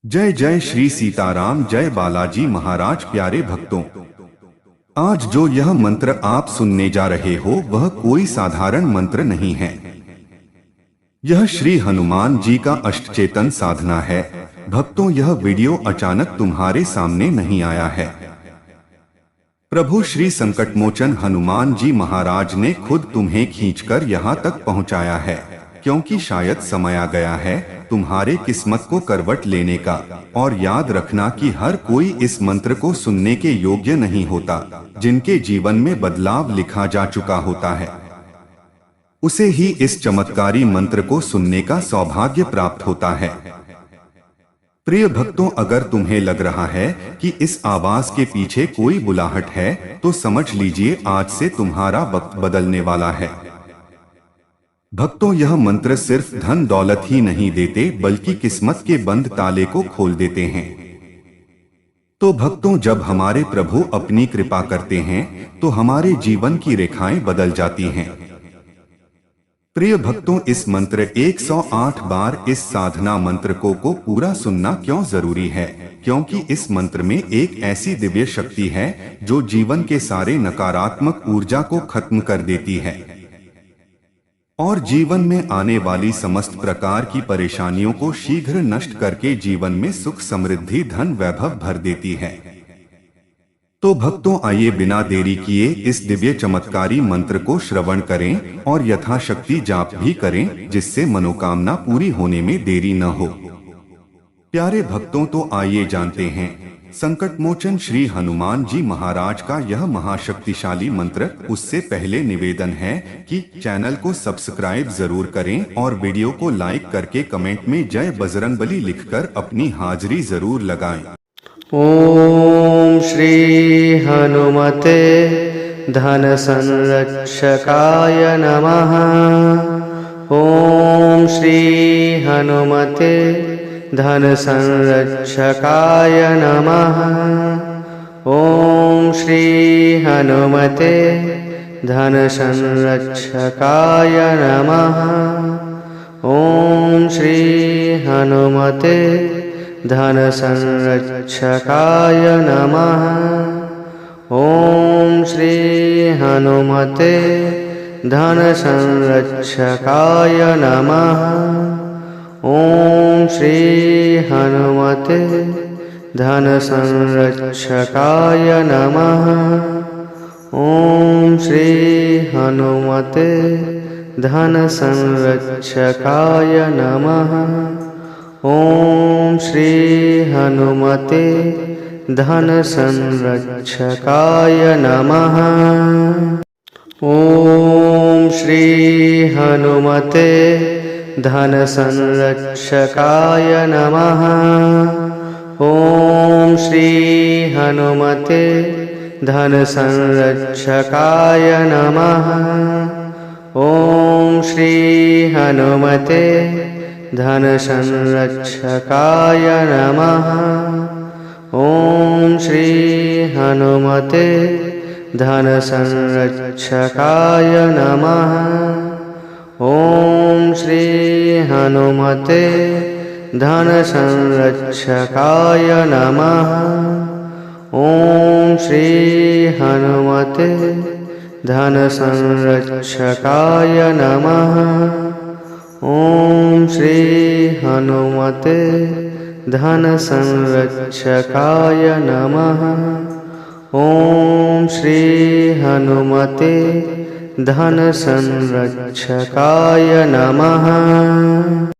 जय जय श्री सीताराम, जय बालाजी महाराज। प्यारे भक्तों, आज जो यह मंत्र आप सुनने जा रहे हो वह कोई साधारण मंत्र नहीं है। यह श्री हनुमान जी का अष्टचेतन साधना है। भक्तों, यह वीडियो अचानक तुम्हारे सामने नहीं आया है। प्रभु श्री संकटमोचन हनुमान जी महाराज ने खुद तुम्हें खींचकर यहाँ तक पहुँचाया है, क्योंकि शायद समय आ गया है तुम्हारे किस्मत को करवट लेने का। और याद रखना कि हर कोई इस मंत्र को सुनने के योग्य नहीं होता। जिनके जीवन में बदलाव लिखा जा चुका होता है, उसे ही इस चमत्कारी मंत्र को सुनने का सौभाग्य प्राप्त होता है। प्रिय भक्तों, अगर तुम्हें लग रहा है कि इस आवाज के पीछे कोई बुलाहट है, तो समझ लीजिए आज से तुम्हारा वक्त बदलने वाला है। भक्तों, यह मंत्र सिर्फ धन दौलत ही नहीं देते, बल्कि किस्मत के बंद ताले को खोल देते हैं। तो भक्तों, जब हमारे प्रभु अपनी कृपा करते हैं तो हमारे जीवन की रेखाएं बदल जाती हैं। प्रिय भक्तों, इस मंत्र 108 बार इस साधना मंत्र को पूरा सुनना क्यों जरूरी है? क्योंकि इस मंत्र में एक ऐसी दिव्य शक्ति है जो जीवन के सारे नकारात्मक ऊर्जा को खत्म कर देती है और जीवन में आने वाली समस्त प्रकार की परेशानियों को शीघ्र नष्ट करके जीवन में सुख समृद्धि धन वैभव भर देती है। तो भक्तों, आइए बिना देरी किए इस दिव्य चमत्कारी मंत्र को श्रवण करें और यथाशक्ति जाप भी करें, जिससे मनोकामना पूरी होने में देरी न हो। प्यारे भक्तों, तो आइए जानते हैं संकटमोचन श्री हनुमान जी महाराज का यह महाशक्तिशाली मंत्र। उससे पहले निवेदन है कि चैनल को सब्सक्राइब जरूर करें और वीडियो को लाइक करके कमेंट में जय बजरंगबली लिखकर अपनी हाजिरी जरूर लगाएं। ओम श्री हनुमते धन संरक्षकाय नमः। ओम श्री हनुमते धन संरक्षकाय नमः। ओम श्री हनुमते धन संरक्षकाय नमः। ओम श्री हनुमते धन संरक्षकाय नमः। ओम श्री हनुमते धन संरक्षकाय नमः। ओम श्री हनुमते धन संरक्षकाय नमः। ओम श्री हनुमते धन संरक्षकाय नमः। ओम श्री हनुमते धन संरक्षकाय नमः। ओम श्री हनुमते धन संरक्षकाय नमः। ओम श्री हनुमते धन संरक्षकाय नमः। ओम श्री हनुमते धन संरक्षकाय नमः। ओम श्री हनुमते धन संरक्षकाय नमः। ओम श्री हनुमते धन संरक्षकाय नमः। ओम श्री हनुमते धन संरक्षकाय नमः। ओम श्री हनुमते धन संरक्षकाय नमः। ओम श्री हनुमते धन संरक्षकाय नमः।